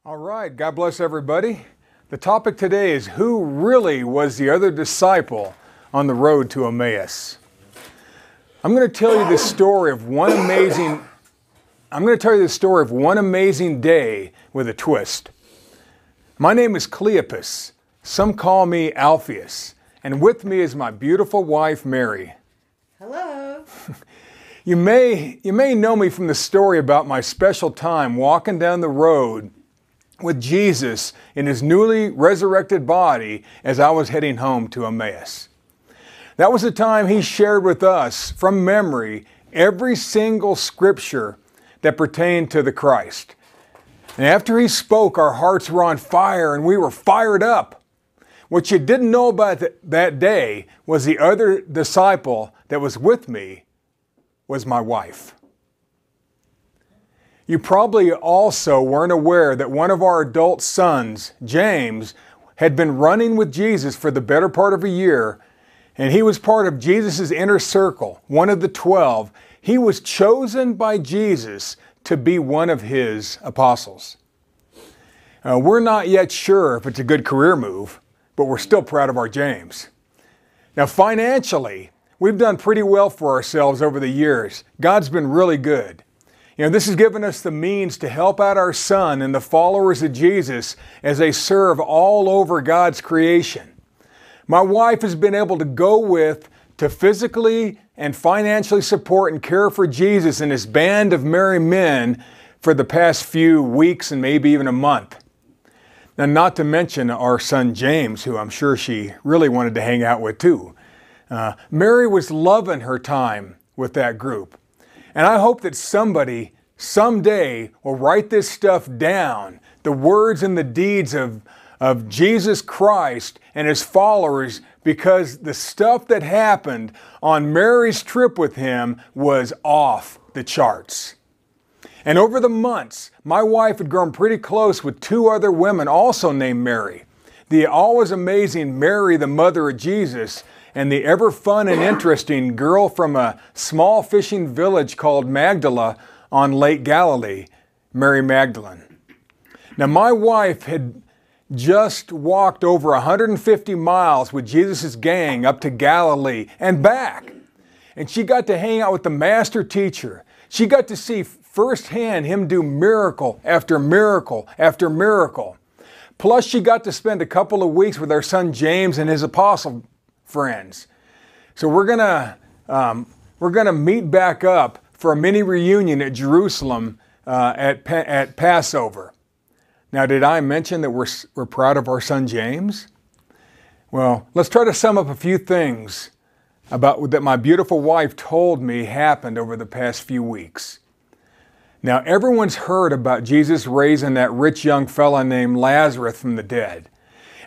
All right, God bless everybody. The topic today is who really was the other disciple on the road to Emmaus. I'm going to tell you the story of one amazing day with a twist. My name is Cleopas. Some call me Alphaeus, and with me is my beautiful wife Mary. Hello. You may know me from the story about my special time walking down the road with Jesus in his newly resurrected body as I was heading home to Emmaus. That was the time he shared with us from memory every single scripture that pertained to the Christ. And after he spoke, our hearts were on fire and we were fired up. What you didn't know about that day was the other disciple that was with me was my wife. You probably also weren't aware that one of our adult sons, James, had been running with Jesus for the better part of a year, and he was part of Jesus' inner circle, one of the 12. He was chosen by Jesus to be one of his apostles. We're not yet sure if it's a good career move, but we're still proud of our James. Now, financially, we've done pretty well for ourselves over the years. God's been really good. This has given us the means to help out our son and the followers of Jesus as they serve all over God's creation. My wife has been able to go with to physically and financially support and care for Jesus and his band of merry men for the past few weeks and maybe even a month. Now, not to mention our son James, who I'm sure she really wanted to hang out with too. Mary was loving her time with that group. And I hope that somebody someday will write this stuff down, the words and the deeds of Jesus Christ and his followers, because the stuff that happened on Mary's trip with him was off the charts. And over the months, my wife had grown pretty close with two other women also named Mary. The always amazing Mary, the mother of Jesus, and the ever fun and interesting girl from a small fishing village called Magdala on Lake Galilee, Mary Magdalene. Now, my wife had just walked over 150 miles with Jesus' gang up to Galilee and back. And she got to hang out with the master teacher. She got to see firsthand him do miracle after miracle after miracle. Plus, she got to spend a couple of weeks with our son James and his apostle friends. So we're gonna meet back up for a mini reunion at Jerusalem at Passover. Now, did I mention that we're proud of our son James? Well, let's try to sum up a few things that my beautiful wife told me happened over the past few weeks. Now, everyone's heard about Jesus raising that rich young fella named Lazarus from the dead.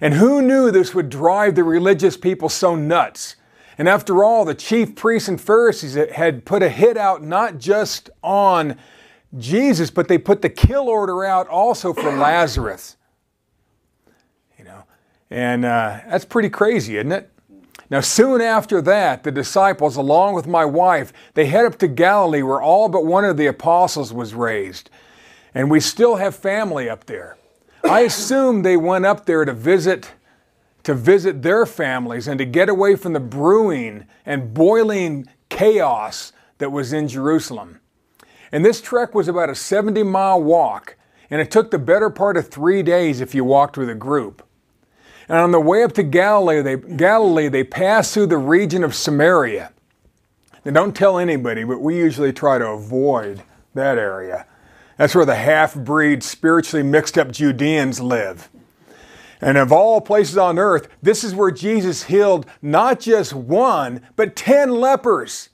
And who knew this would drive the religious people so nuts? And after all, the chief priests and Pharisees had put a hit out not just on Jesus, but they put the kill order out also for Lazarus. And that's pretty crazy, isn't it? Now, soon after that, the disciples, along with my wife, they head up to Galilee where all but one of the apostles was raised. And we still have family up there. I assume they went up there to visit their families and to get away from the brewing and boiling chaos that was in Jerusalem. And this trek was about a 70-mile walk, and it took the better part of 3 days if you walked with a group. And on the way up to Galilee, they passed through the region of Samaria. Now, don't tell anybody, but we usually try to avoid that area. That's where the half-breed, spiritually mixed-up Judeans live. And of all places on earth, this is where Jesus healed not just one, but 10 lepers.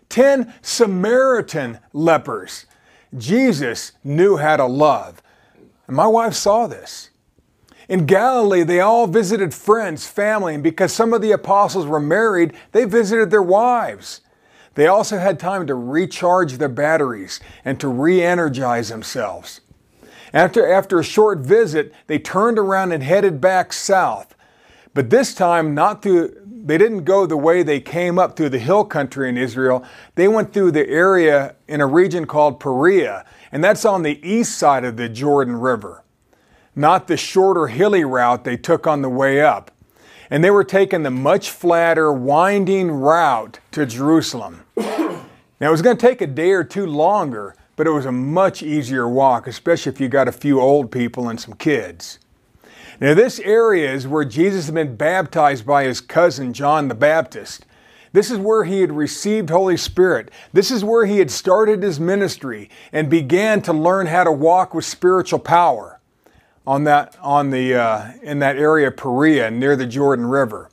10 Samaritan lepers. Jesus knew how to love. And my wife saw this. In Galilee, they all visited friends, family, and because some of the apostles were married, they visited their wives. They also had time to recharge their batteries and to re-energize themselves. After a short visit, they turned around and headed back south. But this time, they didn't go the way they came up through the hill country in Israel. They went through the area in a region called Perea, and that's on the east side of the Jordan River. not the shorter hilly route they took on the way up. And they were taking the much flatter, winding route to Jerusalem. Now, it was going to take a day or two longer, but it was a much easier walk, especially if you got a few old people and some kids. Now, this area is where Jesus had been baptized by his cousin, John the Baptist. This is where he had received Holy Spirit. This is where he had started his ministry and began to learn how to walk with spiritual power in that area of Perea near the Jordan River.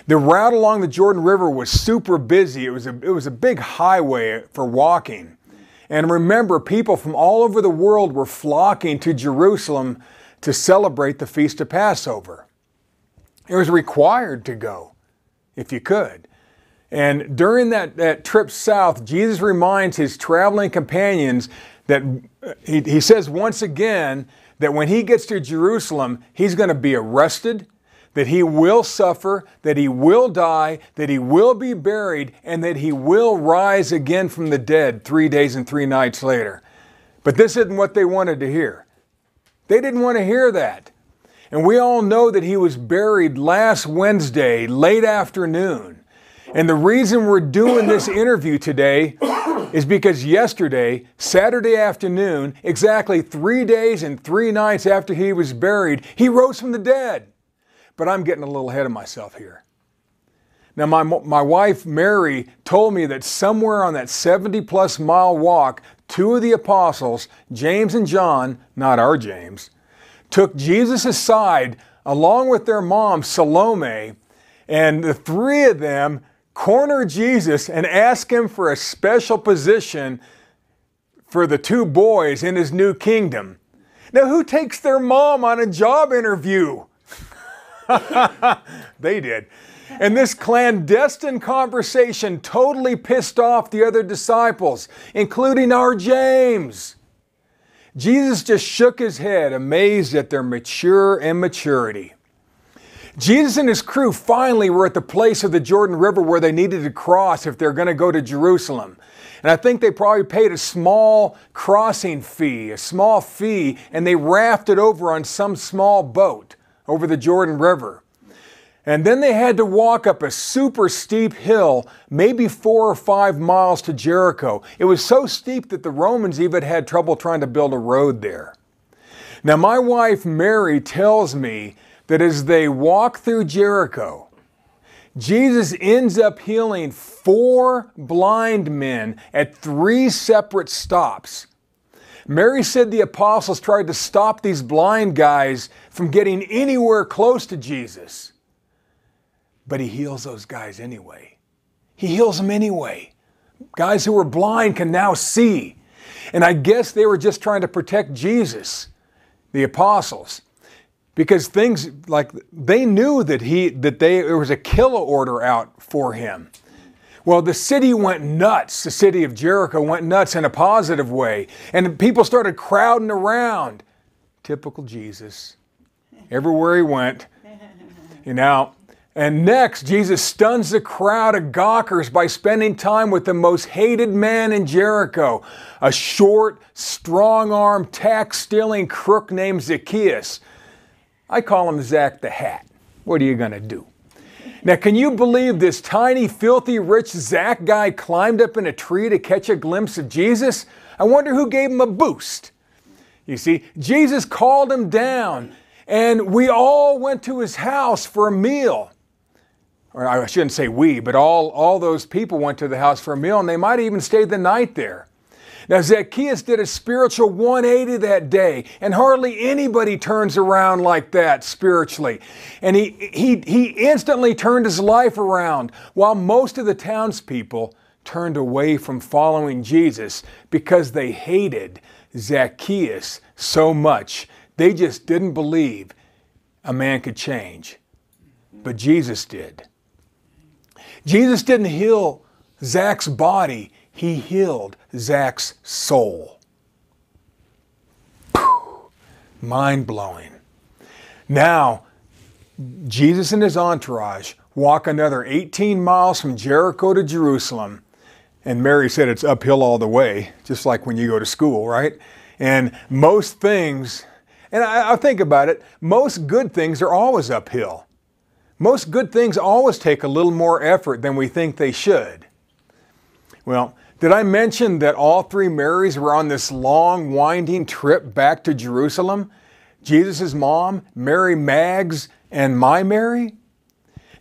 The route along the Jordan River was super busy. It was a big highway for walking. And remember, people from all over the world were flocking to Jerusalem to celebrate the Feast of Passover. It was required to go, if you could. And during that trip south, Jesus reminds his traveling companions that he says once again that when he gets to Jerusalem, he's going to be arrested, that he will suffer, that he will die, that he will be buried, and that he will rise again from the dead 3 days and 3 nights later. But this isn't what they wanted to hear. They didn't want to hear that. And we all know that he was buried last Wednesday, late afternoon. And the reason we're doing this interview today is because yesterday, Saturday afternoon, exactly 3 days and 3 nights after he was buried, he rose from the dead. But I'm getting a little ahead of myself here. Now, my wife, Mary, told me that somewhere on that 70-plus mile walk, 2 of the apostles, James and John, not our James, took Jesus aside along with their mom, Salome, and the 3 of them cornered Jesus and asked him for a special position for the 2 boys in his new kingdom. Now, who takes their mom on a job interview? They did. And this clandestine conversation totally pissed off the other disciples, including our James. Jesus just shook his head, amazed at their mature immaturity. Jesus and his crew finally were at the place of the Jordan River where they needed to cross if they're going to go to Jerusalem. And I think they probably paid a small crossing fee, and they rafted over on some small boat over the Jordan River. And then they had to walk up a super steep hill, maybe 4 or 5 miles to Jericho. It was so steep that the Romans even had trouble trying to build a road there. Now, my wife Mary tells me that as they walk through Jericho, Jesus ends up healing 4 blind men at 3 separate stops. Mary said the apostles tried to stop these blind guys from getting anywhere close to Jesus. But he heals those guys anyway. He heals them anyway. Guys who were blind can now see. And I guess they were just trying to protect Jesus, the apostles. Because things like, they knew that there was a kill order out for him. Well, the city went nuts. The city of Jericho went nuts in a positive way. And people started crowding around. Typical Jesus. Everywhere he went. And next, Jesus stuns the crowd of gawkers by spending time with the most hated man in Jericho, a short, strong-armed, tax-stealing crook named Zacchaeus. I call him Zach the Hat. What are you going to do? Now, can you believe this tiny, filthy, rich Zach guy climbed up in a tree to catch a glimpse of Jesus? I wonder who gave him a boost. You see, Jesus called him down, and we all went to his house for a meal. Or I shouldn't say we, but all those people went to the house for a meal, and they might have even stayed the night there. Now, Zacchaeus did a spiritual 180 that day, and hardly anybody turns around like that spiritually. And he instantly turned his life around, while most of the townspeople turned away from following Jesus because they hated Zacchaeus so much. They just didn't believe a man could change. But Jesus did. Jesus didn't heal Zach's body. He healed Zach's soul. Mind-blowing. Now, Jesus and his entourage walk another 18 miles from Jericho to Jerusalem. And Mary said it's uphill all the way, just like when you go to school, right? And most things, And I think about it, most good things are always uphill. Most good things always take a little more effort than we think they should. Well, did I mention that all three Marys were on this long, winding trip back to Jerusalem? Jesus' mom, Mary Maggs, and my Mary?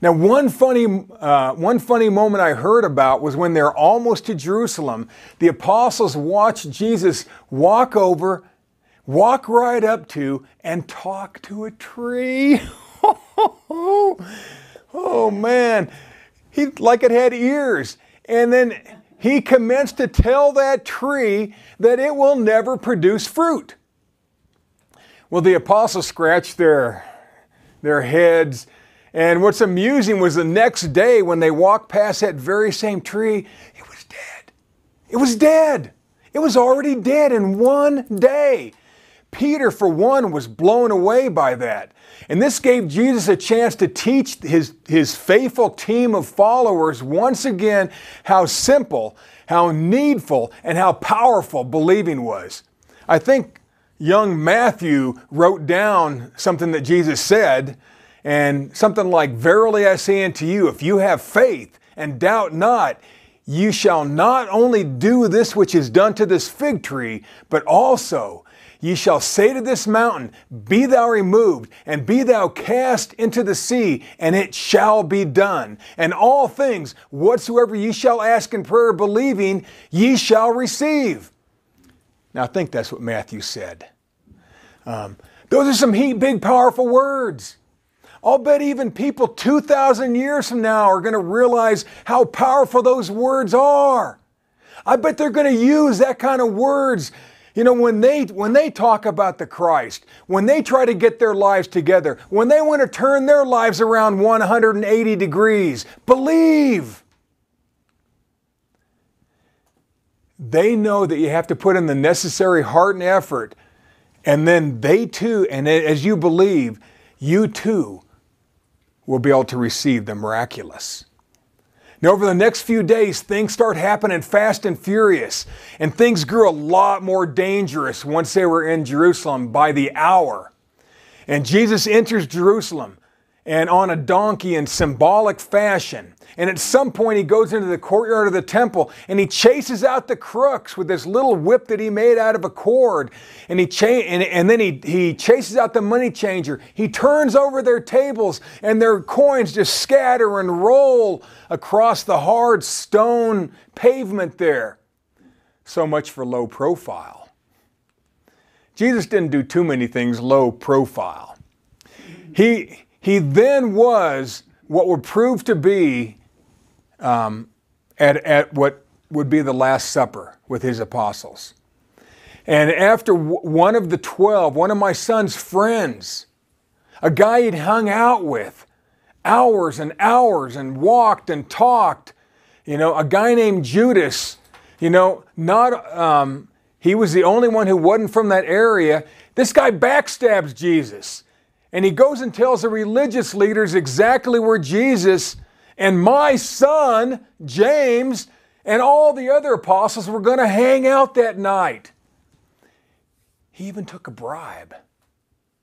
Now, one funny moment I heard about was when they're almost to Jerusalem, the apostles watched Jesus walk over, walk right up to, and talk to a tree. Oh man, like it had ears. And then he commenced to tell that tree that it will never produce fruit. Well, the apostles scratched their heads. And what's amusing was the next day when they walked past that very same tree, it was dead. It was dead. It was already dead in one day. Peter, for one, was blown away by that. And this gave Jesus a chance to teach his faithful team of followers once again how simple, how needful, and how powerful believing was. I think young Matthew wrote down something that Jesus said, and something like, "Verily I say unto you, if you have faith and doubt not, you shall not only do this which is done to this fig tree, but also ye shall say to this mountain, Be thou removed, and be thou cast into the sea, and it shall be done. And all things, whatsoever ye shall ask in prayer, believing, ye shall receive." Now I think that's what Matthew said. Those are some big, powerful words. I'll bet even people 2,000 years from now are going to realize how powerful those words are. I bet they're going to use that kind of words, when they talk about the Christ, when they try to get their lives together, when they want to turn their lives around 180 degrees. Believe. They know that you have to put in the necessary heart and effort, and then they too, and as you believe, you too will be able to receive the miraculous. Now, over the next few days, things start happening fast and furious, and things grew a lot more dangerous once they were in Jerusalem by the hour. And Jesus enters Jerusalem and on a donkey in symbolic fashion. And at some point he goes into the courtyard of the temple and he chases out the crooks with this little whip that he made out of a cord. And then he chases out the money changer. He turns over their tables and their coins just scatter and roll across the hard stone pavement there. So much for low profile. Jesus didn't do too many things low profile. He then was what would prove to be at what would be the Last Supper with his apostles. And after one of the 12, one of my son's friends, a guy he'd hung out with hours and hours and walked and talked, a guy named Judas, he was the only one who wasn't from that area. This guy backstabs Jesus. And he goes and tells the religious leaders exactly where Jesus and my son, James, and all the other apostles were going to hang out that night. He even took a bribe,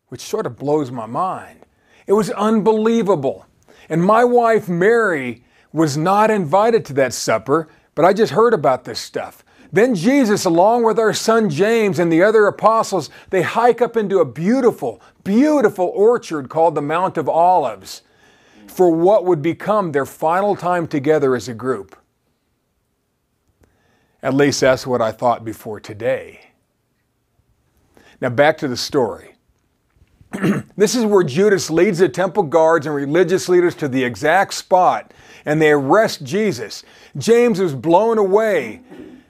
which sort of blows my mind. It was unbelievable. And my wife, Mary, was not invited to that supper, but I just heard about this stuff. Then Jesus, along with our son James and the other apostles, they hike up into a beautiful, beautiful orchard called the Mount of Olives for what would become their final time together as a group. At least that's what I thought before today. Now back to the story. This is where Judas leads the temple guards and religious leaders to the exact spot, and they arrest Jesus. James was blown away,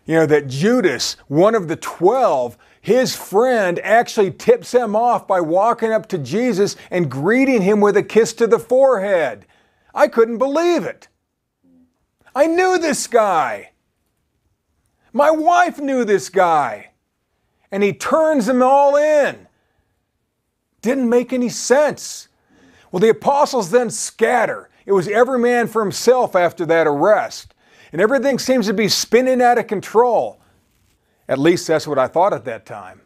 that Judas, one of the 12, his friend, actually tips him off by walking up to Jesus and greeting him with a kiss to the forehead. I couldn't believe it. I knew this guy. My wife knew this guy. And he turns them all in. Didn't make any sense. Well, the apostles then scatter. It was every man for himself after that arrest. And everything seems to be spinning out of control. At least that's what I thought at that time.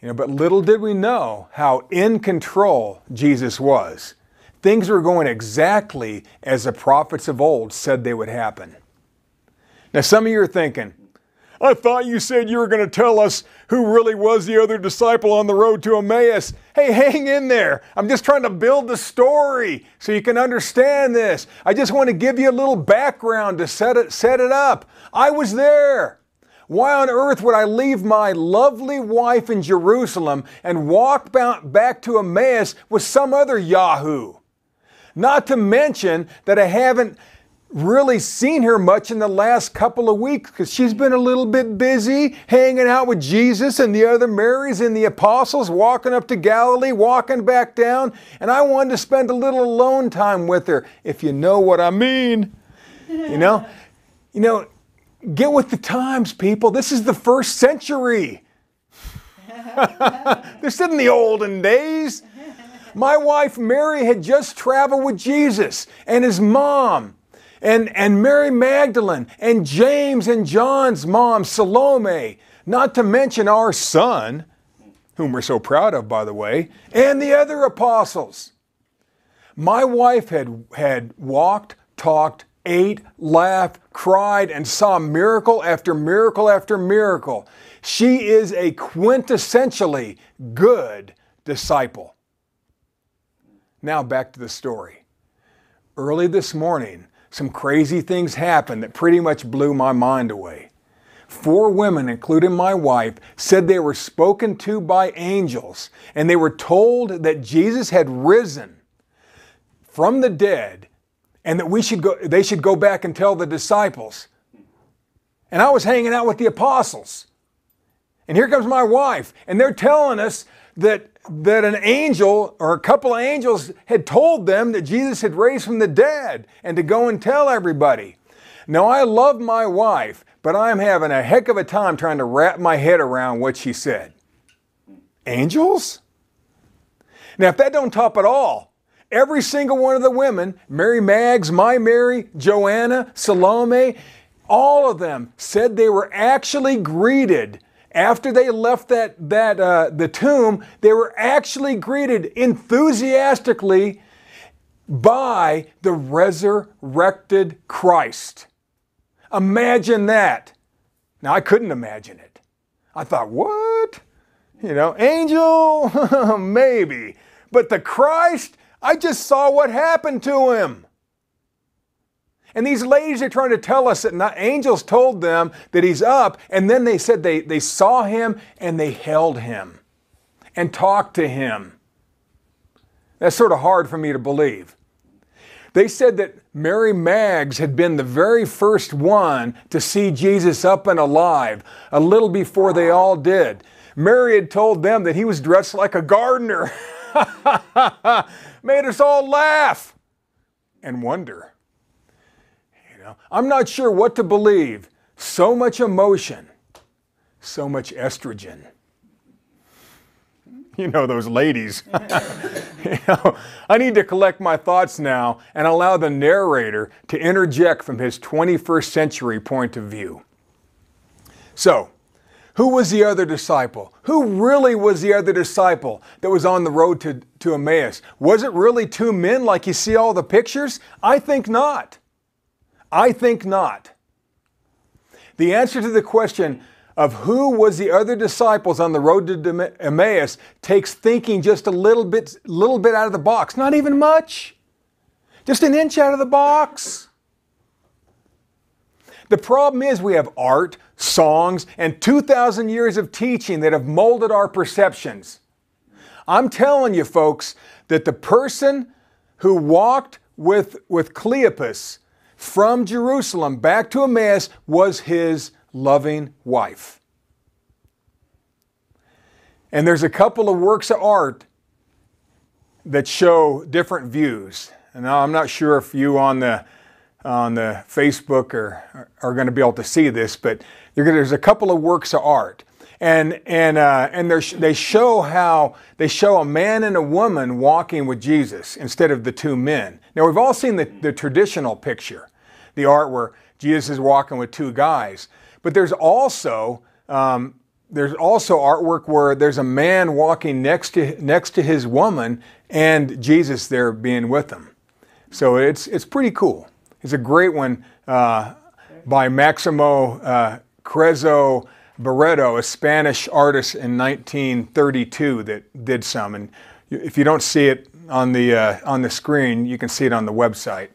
But little did we know how in control Jesus was. Things were going exactly as the prophets of old said they would happen. Now some of you are thinking, I thought you said you were going to tell us who really was the other disciple on the road to Emmaus. Hey, hang in there. I'm just trying to build the story so you can understand this. I just want to give you a little background to set it up. I was there. Why on earth would I leave my lovely wife in Jerusalem and walk back to Emmaus with some other yahoo? Not to mention that I haven't really seen her much in the last couple of weeks because she's been a little bit busy hanging out with Jesus and the other Marys and the apostles, walking up to Galilee, walking back down, and I wanted to spend a little alone time with her, if you know what I mean. Get with the times, people. This is the 1st century. This isn't the olden days. My wife Mary had just traveled with Jesus and his mom, and Mary Magdalene, and James and John's mom, Salome, not to mention our son, whom we're so proud of, by the way, and the other apostles. My wife had walked, talked, ate, laughed, cried, and saw miracle after miracle after miracle. She is a quintessentially good disciple. Now back to the story. Early this morning, some crazy things happened that pretty much blew my mind away. 4 women, including my wife, said they were spoken to by angels, and they were told that Jesus had risen from the dead and that they should go back and tell the disciples. And I was hanging out with the apostles. And here comes my wife, and they're telling us that an angel or a couple of angels had told them that Jesus had raised from the dead and to go and tell everybody. Now, I love my wife, but I'm having a heck of a time trying to wrap my head around what she said. Angels? Now, if that don't top it all, every single one of the women, Mary Maggs, my Mary, Joanna, Salome, all of them said they were actually greeted after they left the tomb. They were actually greeted enthusiastically by the resurrected Christ. Imagine that. Now, I couldn't imagine it. I thought, what? Angel? Maybe. But the Christ, I just saw what happened to him. And these ladies are trying to tell us that angels told them that he's up, and then they said they saw him and they held him and talked to him. That's sort of hard for me to believe. They said that Mary Maggs had been the very first one to see Jesus up and alive, a little before they all did. Mary had told them that he was dressed like a gardener. Made us all laugh and wonder. I'm not sure what to believe. So much emotion, so much estrogen. Those ladies. I need to collect my thoughts now and allow the narrator to interject from his 21st century point of view. So, who was the other disciple? Who really was the other disciple that was on the road to Emmaus? Was it really 2 men like you see all the pictures? I think not. I think not. The answer to the question of who was the other disciples on the road to Emmaus takes thinking just a little bit out of the box. Not even much. Just an inch out of the box. The problem is we have art, songs, and 2,000 years of teaching that have molded our perceptions. I'm telling you, folks, that the person who walked with Cleopas from Jerusalem back to Emmaus was his loving wife. And there's a couple of works of art that show different views. And now I'm not sure if you on the Facebook are going to be able to see this, but there's a couple of works of art. And they show a man and a woman walking with Jesus instead of the 2 men. Now, we've all seen the traditional picture, the art where Jesus is walking with 2 guys. But there's also there's also artwork where there's a man walking next to his woman and Jesus there being with them. So it's pretty cool. It's a great one by Maximo Crezo Barreto, a Spanish artist in 1932 that did some. And if you don't see it on the screen, you can see it on the website.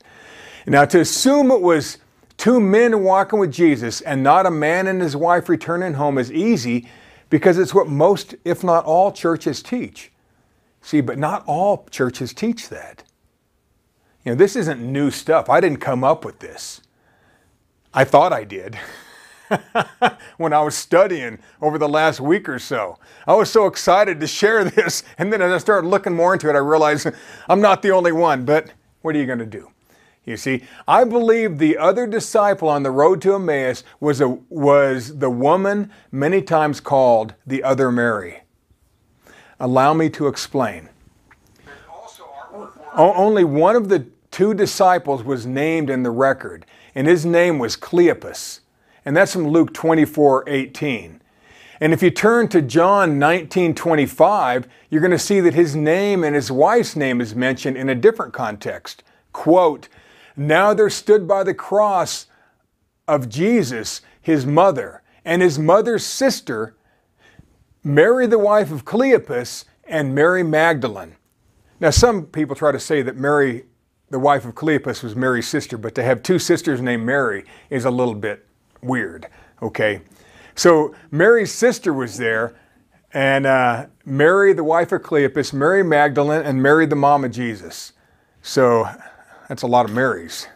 Now, to assume it was two men walking with Jesus and not a man and his wife returning home is easy because it's what most, if not all, churches teach. See, but not all churches teach that. You know, this isn't new stuff. I didn't come up with this. I thought I did when I was studying over the last week or so. I was so excited to share this, and then as I started looking more into it, I realized I'm not the only one, but what are you going to do? You see, I believe the other disciple on the road to Emmaus was the woman many times called the other Mary. Allow me to explain. Only one of the two disciples was named in the record, and his name was Cleopas. And that's from Luke 24:18. And if you turn to John 19:25, you're going to see that his name and his wife's name is mentioned in a different context. Quote, "Now there stood by the cross of Jesus his mother, and his mother's sister, Mary the wife of Cleopas, and Mary Magdalene." Now some people try to say that Mary, the wife of Cleopas, was Mary's sister, but to have two sisters named Mary is a little bit weird, okay? So Mary's sister was there, and Mary the wife of Cleopas, Mary Magdalene, and Mary the mom of Jesus. So that's a lot of Marys.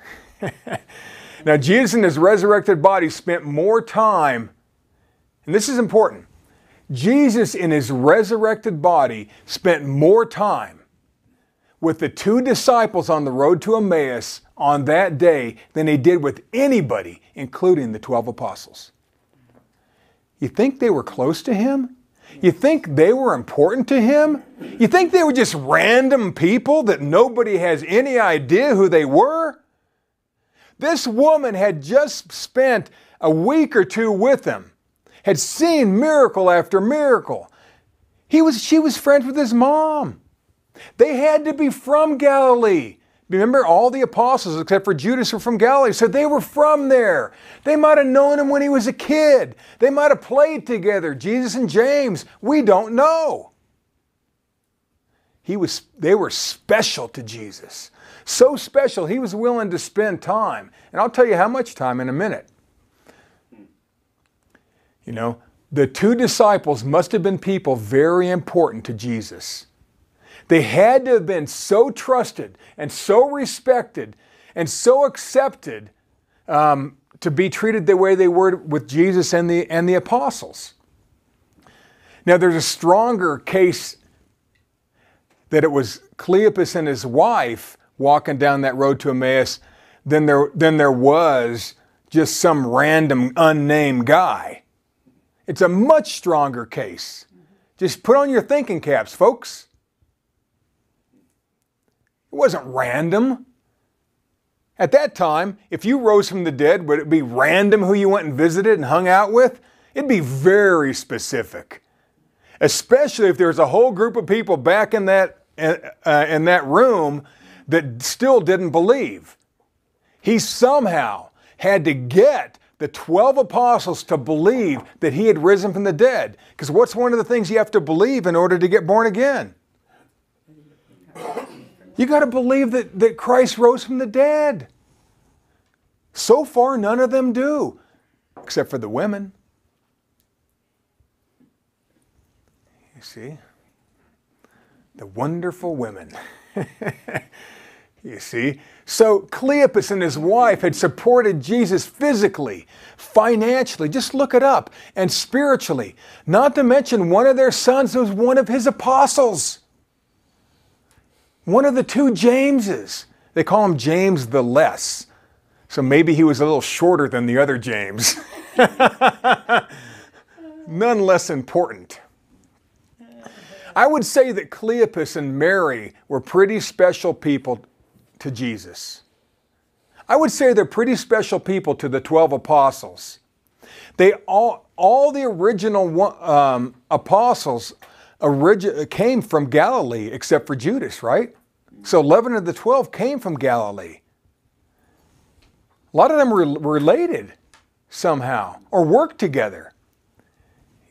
Now, Jesus in his resurrected body spent more time, and this is important, Jesus in his resurrected body spent more time with the two disciples on the road to Emmaus on that day than he did with anybody, including the 12 apostles. You think they were close to him? You think they were important to him? You think they were just random people that nobody has any idea who they were? This woman had just spent a week or two with him, had seen miracle after miracle. She was friends with his mom. They had to be from Galilee. Remember, all the apostles except for Judas were from Galilee, so they were from there. They might have known him when he was a kid. They might have played together, Jesus and James. We don't know. They were special to Jesus. So special, he was willing to spend time. And I'll tell you how much time in a minute. You know, the two disciples must have been people very important to Jesus. They had to have been so trusted and so respected and so accepted to be treated the way they were with Jesus and the apostles. Now, there's a stronger case that it was Cleopas and his wife walking down that road to Emmaus than there was just some random unnamed guy. It's a much stronger case. Just put on your thinking caps, folks. It wasn't random. At that time, if you rose from the dead, would it be random who you went and visited and hung out with? It'd be very specific. Especially if there's a whole group of people back in that room that still didn't believe. He somehow had to get the 12 apostles to believe that he had risen from the dead. Because what's one of the things you have to believe in order to get born again? You got to believe that Christ rose from the dead. So far, none of them do, except for the women. You see? The wonderful women. You see? So Cleopas and his wife had supported Jesus physically, financially, just look it up, and spiritually. Not to mention one of their sons was one of his apostles. One of the two Jameses. They call him James the Less. So maybe he was a little shorter than the other James. None less important. I would say that Cleopas and Mary were pretty special people to Jesus. I would say they're pretty special people to the 12 apostles. They all, all the original apostles came from Galilee except for Judas, right? So 11 of the 12 came from Galilee. A lot of them were related somehow or worked together.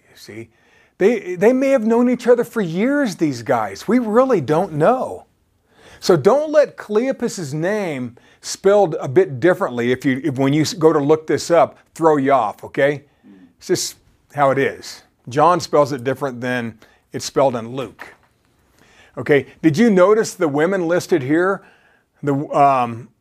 You see, they may have known each other for years, these guys. We really don't know. So don't let Cleopas' name spelled a bit differently if when you go to look this up, throw you off, okay? It's just how it is. John spells it different than it's spelled in Luke. Okay, did you notice the women listed here? The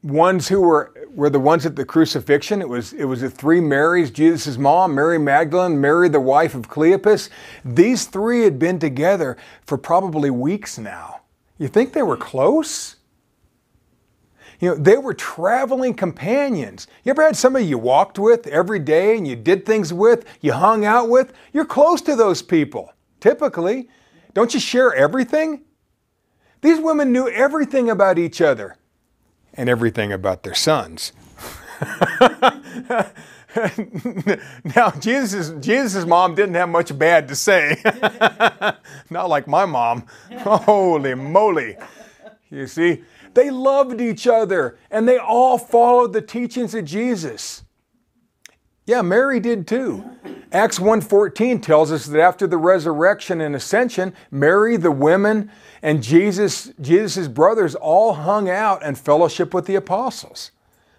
ones who were the ones at the crucifixion. It was the three Marys, Jesus' mom, Mary Magdalene, Mary the wife of Cleopas. These three had been together for probably weeks now. You think they were close? You know, they were traveling companions. You ever had somebody you walked with every day and you did things with, you hung out with? You're close to those people, typically. Don't you share everything? These women knew everything about each other and everything about their sons. Now, Jesus' mom didn't have much bad to say. Not like my mom. Holy moly. You see, they loved each other and they all followed the teachings of Jesus. Yeah, Mary did too. Acts 1:14 tells us that after the resurrection and ascension, Mary, the women, and Jesus' brothers all hung out and fellowshiped with the apostles,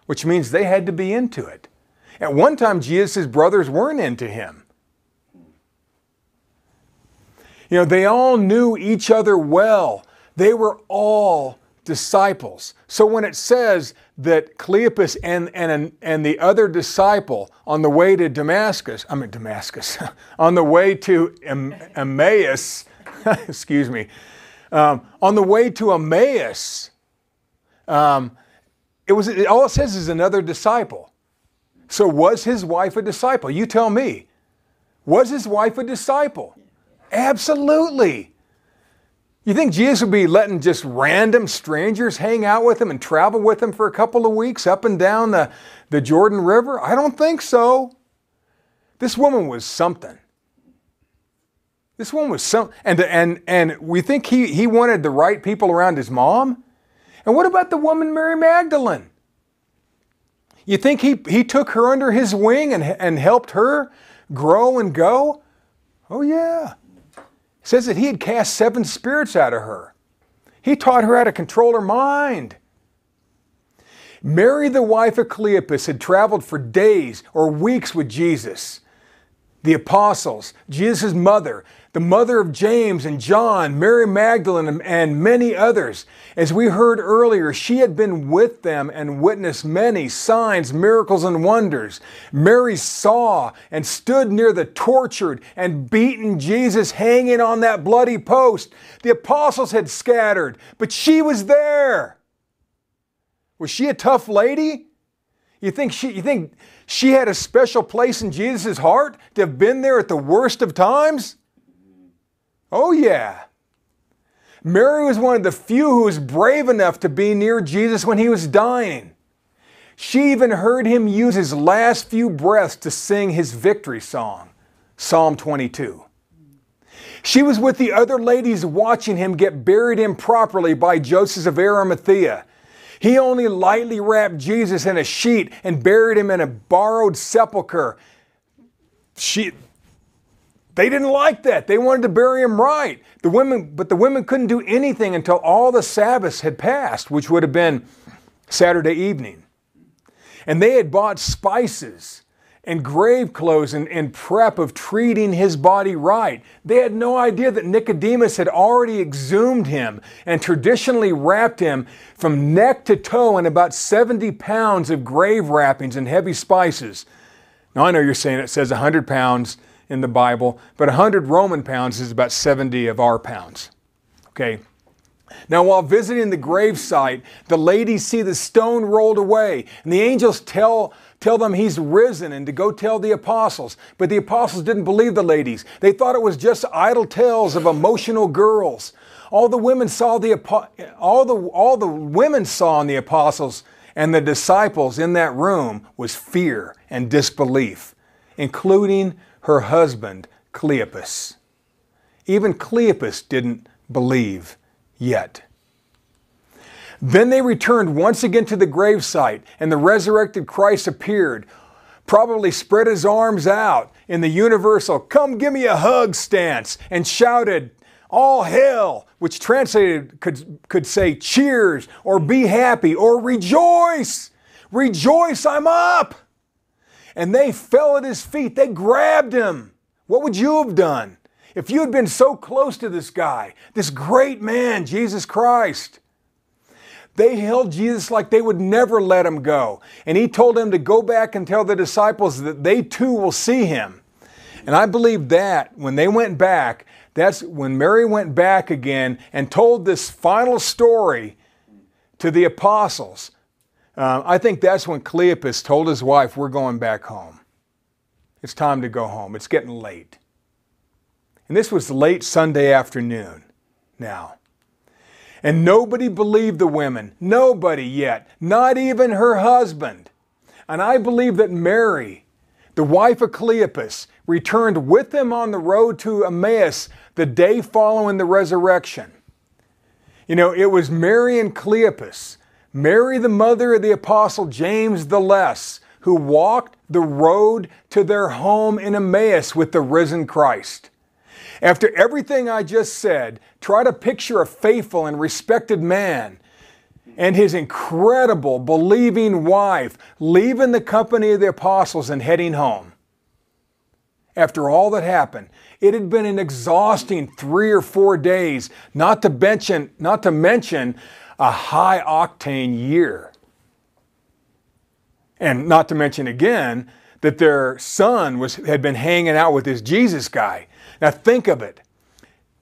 which means they had to be into it. At one time, Jesus' brothers weren't into him. You know, they all knew each other well. They were all disciples. So when it says that Cleopas and the other disciple on the way to on the way to Emmaus, excuse me, on the way to Emmaus, all it says is another disciple. So was his wife a disciple? You tell me. Was his wife a disciple? Absolutely. You think Jesus would be letting just random strangers hang out with him and travel with him for a couple of weeks up and down the Jordan River? I don't think so. This woman was something. This woman was something. And we think he wanted the right people around his mom? And what about the woman Mary Magdalene? You think he took her under his wing and helped her grow and go? Oh yeah. It says that he had cast 7 spirits out of her. He taught her how to control her mind. Mary, the wife of Cleopas, had traveled for days or weeks with Jesus. The apostles, Jesus' mother, the mother of James and John, Mary Magdalene, and many others. As we heard earlier, she had been with them and witnessed many signs, miracles, and wonders. Mary saw and stood near the tortured and beaten Jesus hanging on that bloody post. The apostles had scattered, but she was there. Was she a tough lady? You think she had a special place in Jesus' heart to have been there at the worst of times? Oh yeah. Mary was one of the few who was brave enough to be near Jesus when he was dying. She even heard him use his last few breaths to sing his victory song, Psalm 22. She was with the other ladies watching him get buried improperly by Joseph of Arimathea. He only lightly wrapped Jesus in a sheet and buried him in a borrowed sepulcher. They didn't like that. They wanted to bury him right. But the women couldn't do anything until all the Sabbaths had passed, which would have been Saturday evening. And they had bought spices and grave clothes in prep of treating his body right. They had no idea that Nicodemus had already exhumed him and traditionally wrapped him from neck to toe in about 70 pounds of grave wrappings and heavy spices. Now I know you're saying it says 100 pounds in the Bible, but 100 Roman pounds is about 70 of our pounds. Okay. Now, while visiting the grave site, the ladies see the stone rolled away, and the angels tell them he's risen and to go tell the apostles. But the apostles didn't believe the ladies. They thought it was just idle tales of emotional girls. All the women saw in the apostles and the disciples in that room was fear and disbelief, including her husband, Cleopas. Even Cleopas didn't believe yet. Then they returned once again to the gravesite, and the resurrected Christ appeared, probably spread his arms out in the universal "come give me a hug" stance, and shouted, "All hail," which translated could say cheers, or be happy, or rejoice. Rejoice, I'm up. And they fell at his feet. They grabbed him. What would you have done if you had been so close to this guy, this great man, Jesus Christ? They held Jesus like they would never let him go. And he told them to go back and tell the disciples that they too will see him. And I believe that when they went back, that's when Mary went back again and told this final story to the apostles. I think that's when Cleopas told his wife, "We're going back home. It's time to go home. It's getting late." And this was late Sunday afternoon now. And nobody believed the women. Nobody yet. Not even her husband. And I believe that Mary, the wife of Cleopas, returned with them on the road to Emmaus the day following the resurrection. You know, it was Mary and Cleopas, Mary the mother of the apostle James the Less, who walked the road to their home in Emmaus with the risen Christ. After everything I just said, try to picture a faithful and respected man and his incredible believing wife leaving the company of the apostles and heading home. After all that happened, it had been an exhausting 3 or 4 days, not to mention a high-octane year. And not to mention again that their son had been hanging out with this Jesus guy. Now think of it,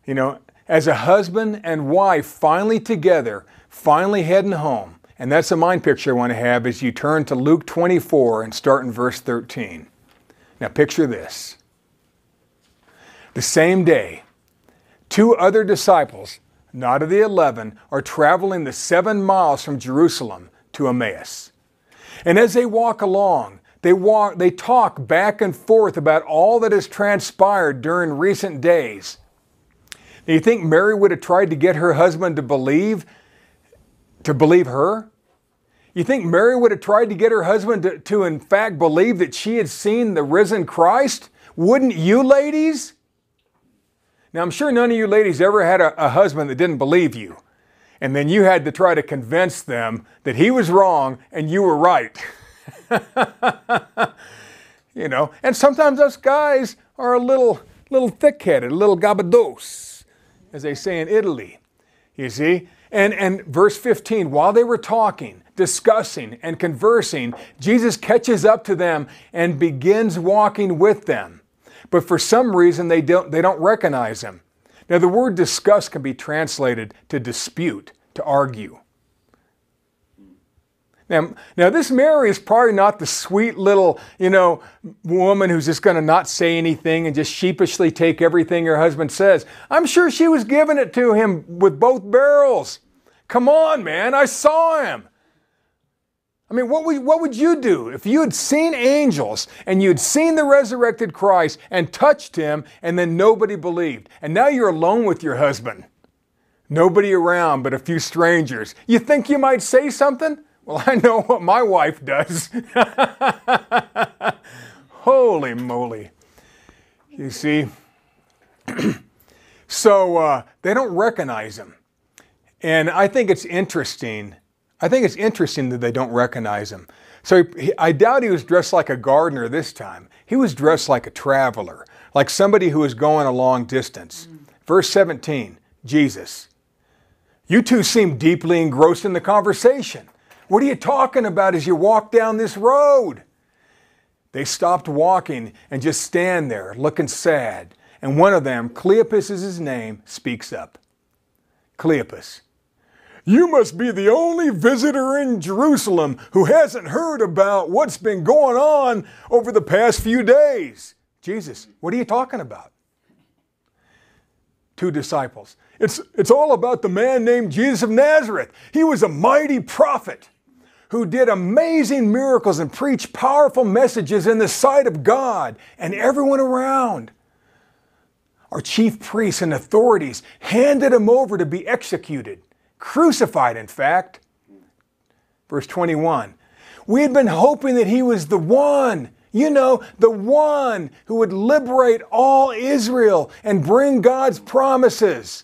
you know, as a husband and wife finally together, finally heading home. And that's a mind picture I want to have as you turn to Luke 24 and start in verse 13. Now picture this. The same day, 2 other disciples, not of the 11, are traveling the 7 miles from Jerusalem to Emmaus. And as they walk along, they talk back and forth about all that has transpired during recent days. Now, you think Mary would have tried to get her husband to believe her? You think Mary would have tried to get her husband to in fact believe that she had seen the risen Christ? Wouldn't you, ladies? Now, I'm sure none of you ladies ever had a husband that didn't believe you. And then you had to try to convince them that he was wrong and you were right. You know, and sometimes us guys are a little thick-headed, a little gabados, as they say in Italy. You see? And verse 15, while they were talking, discussing, and conversing, Jesus catches up to them and begins walking with them. But for some reason, they don't recognize him. Now, the word discuss can be translated to dispute, to argue. Now this Mary is probably not the sweet little, woman who's just going to not say anything and just sheepishly take everything her husband says. I'm sure she was giving it to him with both barrels. Come on, man, I saw him. I mean, what would you do if you had seen angels and you'd seen the resurrected Christ and touched him and then nobody believed? And now you're alone with your husband. Nobody around but a few strangers. You think you might say something? Well, I know what my wife does. Holy moly. You see? So they don't recognize him. And I think it's interesting. That they don't recognize him. So I doubt he was dressed like a gardener this time. He was dressed like a traveler, like somebody who was going a long distance. Verse 17, Jesus. You two seem deeply engrossed in the conversation. What are you talking about as you walk down this road? They stopped walking and just stand there looking sad. And one of them, Cleopas is his name, speaks up. Cleopas. You must be the only visitor in Jerusalem who hasn't heard about what's been going on over the past few days. Jesus, what are you talking about? 2 disciples. It's all about the man named Jesus of Nazareth. He was a mighty prophet who did amazing miracles and preached powerful messages in the sight of God and everyone around. Our chief priests and authorities handed him over to be executed, crucified, in fact. Verse 21, we had been hoping that he was the one, the one who would liberate all Israel and bring God's promises.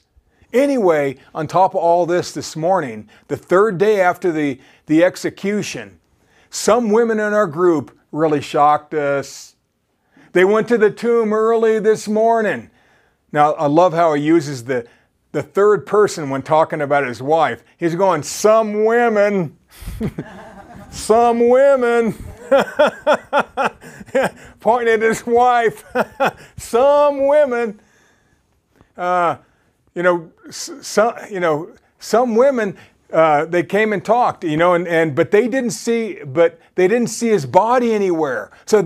Anyway, on top of all this morning, the third day after the execution, some women in our group really shocked us. They went to the tomb early this morning. Now, I love how he uses the third person when talking about his wife. He's going, some women, some women, pointing at his wife, some women. Some women, they came and talked, but they didn't see his body anywhere. So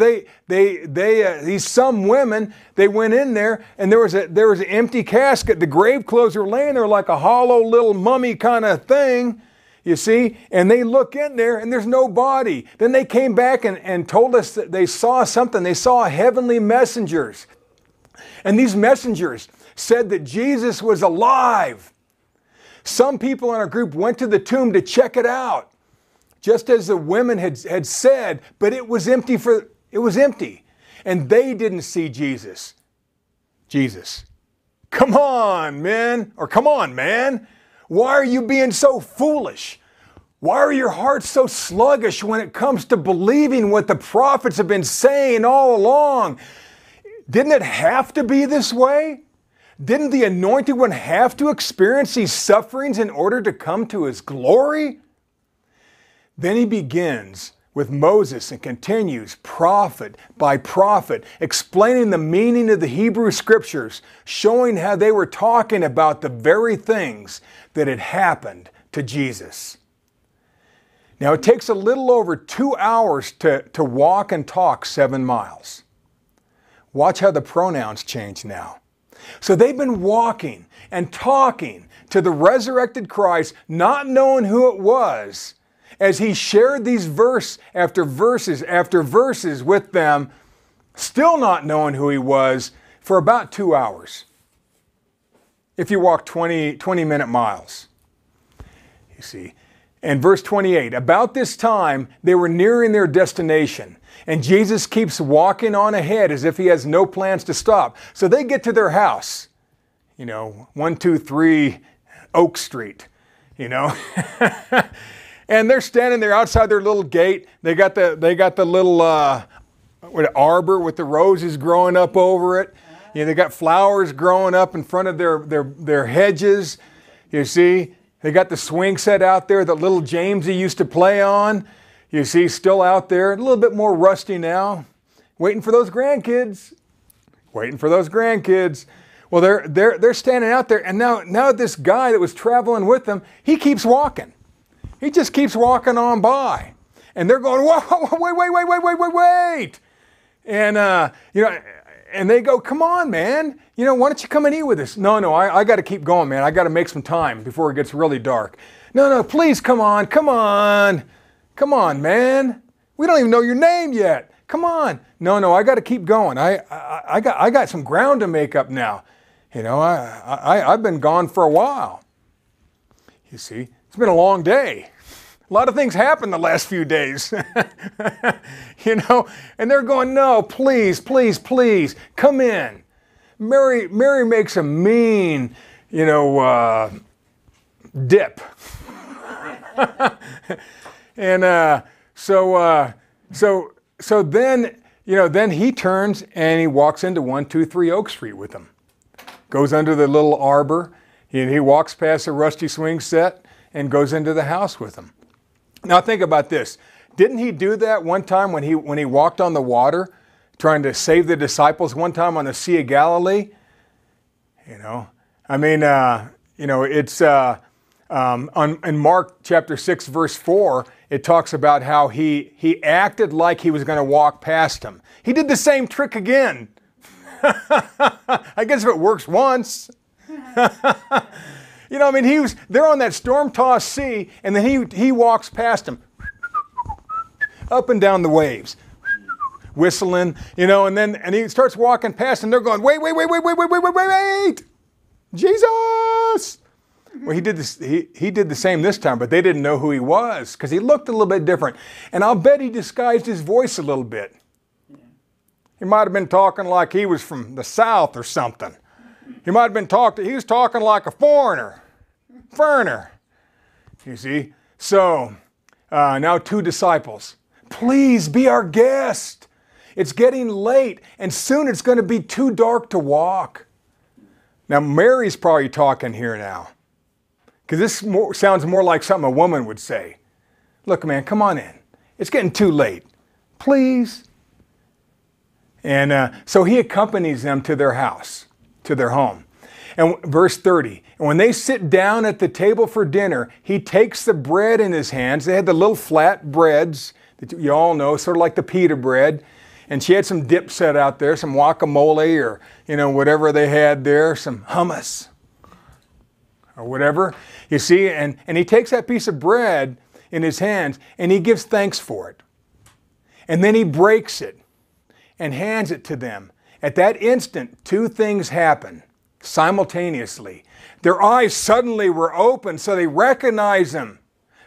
these some women, they went in there and there was an empty casket. The grave clothes were laying there like a hollow little mummy kind of thing, you see, and they look in there and there's no body. Then they came back and told us that they saw something. They saw heavenly messengers. And these messengers said that Jesus was alive. Some people in our group went to the tomb to check it out, just as the women had said, but it was empty. And they didn't see Jesus. Jesus. Come on, men, or come on, man. Why are you being so foolish? Why are your hearts so sluggish when it comes to believing what the prophets have been saying all along? Didn't it have to be this way? Didn't the Anointed One have to experience these sufferings in order to come to his glory? Then he begins with Moses and continues prophet by prophet, explaining the meaning of the Hebrew Scriptures, showing how they were talking about the very things that had happened to Jesus. Now it takes a little over 2 hours to walk and talk 7 miles. Watch how the pronouns change now. So they've been walking and talking to the resurrected Christ, not knowing who it was, as he shared these verse after verses after verses with them, still not knowing who he was, for about 2 hours. If you walk 20-minute miles, you see. And verse 28, about this time, they were nearing their destination. And Jesus keeps walking on ahead as if he has no plans to stop. So they get to their house, 123 Oak Street, and they're standing there outside their little gate. They got the little arbor with the roses growing up over it. They got flowers growing up in front of their hedges. You see, they got the swing set out there that little Jamesy used to play on. You see, still out there, a little bit more rusty now, waiting for those grandkids. Well, they're standing out there, and now this guy that was traveling with them, he keeps walking. He just keeps walking on by, and they're going, whoa, wait, and and they go, come on, man, why don't you come and eat with us? No, I got to keep going, man. I got to make some time before it gets really dark. No, please, come on. Come on, man. We don't even know your name yet. Come on. No, I got to keep going. I got some ground to make up now. I've been gone for a while. You see, it's been a long day. A lot of things happened the last few days. And they're going, no, please, come in. Mary makes a mean, dip. And so then he turns and he walks into 123 Oak Street with them. Goes under the little arbor. He walks past the rusty swing set and goes into the house with them. Now think about this. Didn't he do that one time when he walked on the water, trying to save the disciples one time on the Sea of Galilee? It's in Mark chapter 6, verse 4, it talks about how he acted like he was going to walk past him. He did the same trick again. I guess if it works once. They're on that storm-tossed sea, and then he walks past him. up and down the waves, whistling, you know, and he starts walking past and they're going, wait, Jesus! Well, he did this. He did the same this time, but they didn't know who he was because he looked a little bit different. And I'll bet he disguised his voice a little bit. He might have been talking like he was from the South or something. He might have been he was talking like a foreigner. You see? So, now 2 disciples. Please be our guest. It's getting late, and soon it's going to be too dark to walk. Now, Mary's probably talking here now. Because this sounds more like something a woman would say. Look, man, come on in. It's getting too late. Please. And so he accompanies them to their house, to their home. And verse 30, and when they sit down at the table for dinner, he takes the bread in his hands. They had the little flat breads that you all know, sort of like the pita bread. And she had some dip set out there, some guacamole or, you know, whatever they had there, some hummus or whatever. You see, and he takes that piece of bread in his hands and he gives thanks for it. And then he breaks it and hands it to them. At that instant, 2 things happen simultaneously. Their eyes suddenly were open, so they recognized him.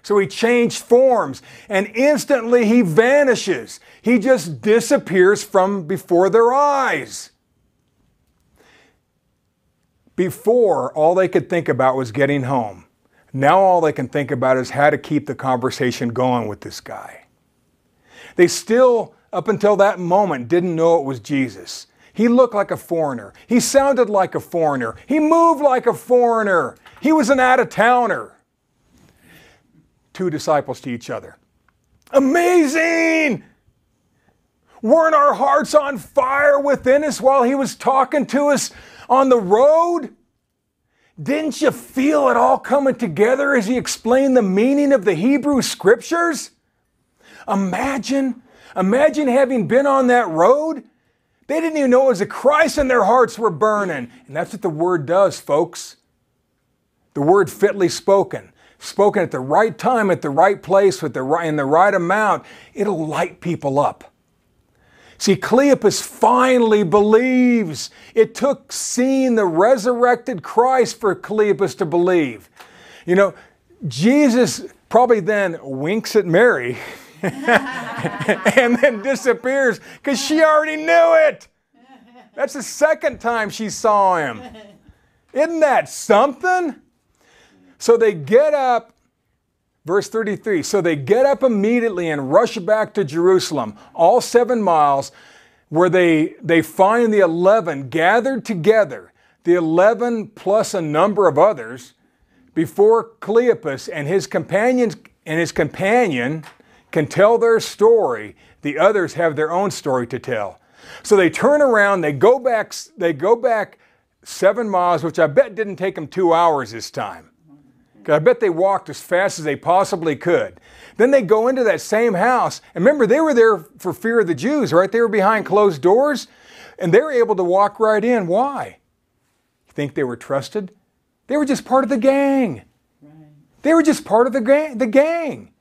So he changed forms, and instantly he vanishes. He just disappears from before their eyes. Before, all they could think about was getting home. Now all they can think about is how to keep the conversation going with this guy. They still, up until that moment, didn't know it was Jesus. He looked like a foreigner. He sounded like a foreigner. He moved like a foreigner. He was an out-of-towner. 2 disciples to each other. Amazing! Weren't our hearts on fire within us while he was talking to us on the road? Didn't you feel it all coming together as he explained the meaning of the Hebrew Scriptures? Imagine having been on that road. They didn't even know it was a Christ and their hearts were burning. And that's what the Word does, folks. The Word fitly spoken. Spoken at the right time, at the right place, in the right amount, it'll light people up. See, Cleopas finally believes. It took seeing the resurrected Christ for Cleopas to believe. You know, Jesus probably then winks at Mary and then disappears because she already knew it. That's the second time she saw him. Isn't that something? So they get up, verse 33, so they get up immediately and rush back to Jerusalem, all 7 miles, where they find the 11 gathered together, the 11 plus a number of others, before Cleopas and his companion can tell their story. The others have their own story to tell. So they turn around, they go back 7 miles, which I bet didn't take them 2 hours this time. I bet they walked as fast as they possibly could. Then they go into that same house. And remember, they were there for fear of the Jews, right? They were behind closed doors. And they were able to walk right in. Why? You think they were trusted? They were just part of the gang. Right. They were just part of the gang.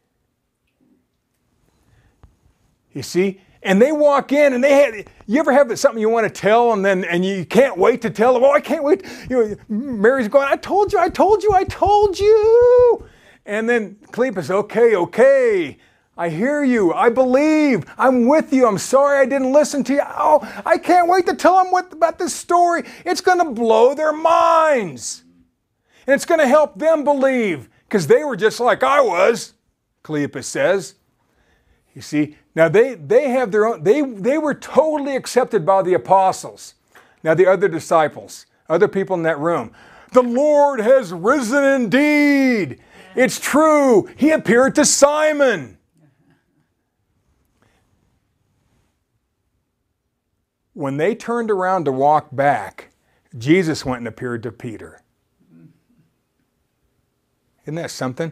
You see? And they walk in and you ever have something you want to tell and you can't wait to tell them, oh, I can't wait. You know, Mary's going, I told you. And then Cleopas, okay. I hear you. I believe. I'm with you. I'm sorry I didn't listen to you. Oh, I can't wait to tell them about this story. It's going to blow their minds. And it's going to help them believe because they were just like I was, Cleopas says. You see, now they have their own, they were totally accepted by the apostles. Now the other disciples, other people in that room, the Lord has risen indeed. It's true. He appeared to Simon. When they turned around to walk back, Jesus went and appeared to Peter. Isn't that something?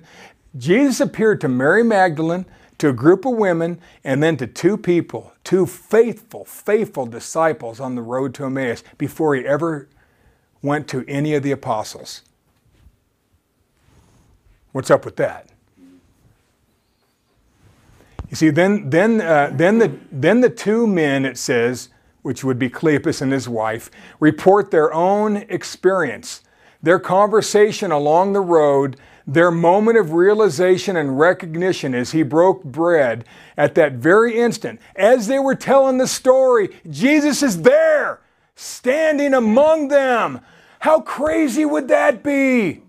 Jesus appeared to Mary Magdalene, to a group of women, and then to 2 people, 2 faithful disciples on the road to Emmaus before he ever went to any of the apostles. What's up with that? You see, then the two men, it says, which would be Cleopas and his wife, report their own experience, their conversation along the road, their moment of realization and recognition as he broke bread at that very instant. As they were telling the story, Jesus is there, standing among them. How crazy would that be?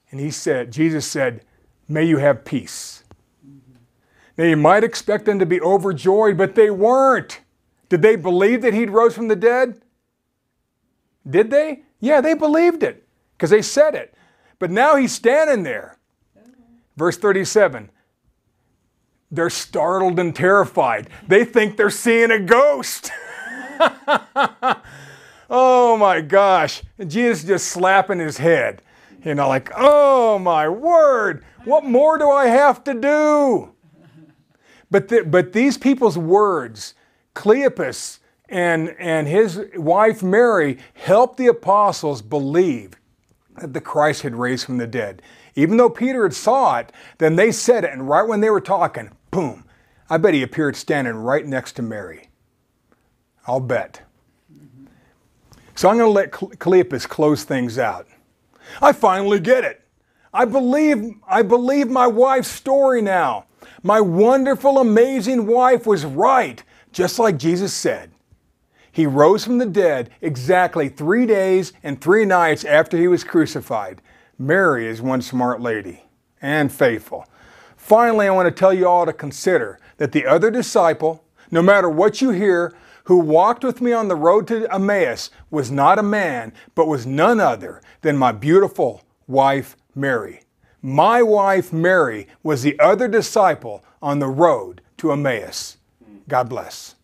And Jesus said, may you have peace. Now you might expect them to be overjoyed, but they weren't. Did they believe that he'd rose from the dead? Did they? Yeah, they believed it because they said it. But now he's standing there. Verse 37. They're startled and terrified. They think they're seeing a ghost. Oh my gosh. And Jesus just slapping his head. You know, like, oh my word, what more do I have to do? But these people's words, Cleopas and his wife Mary, helped the apostles believe that the Christ had raised from the dead. Even though Peter had saw it, then they said it, and right when they were talking, boom, I bet he appeared standing right next to Mary. I'll bet. So I'm going to let Cleopas close things out. I finally get it. I believe my wife's story now. My wonderful, amazing wife was right, just like Jesus said. He rose from the dead exactly 3 days and 3 nights after he was crucified. Mary is one smart lady and faithful. Finally, I want to tell you all to consider that the other disciple, no matter what you hear, who walked with me on the road to Emmaus was not a man, but was none other than my beautiful wife, Mary. My wife, Mary, was the other disciple on the road to Emmaus. God bless.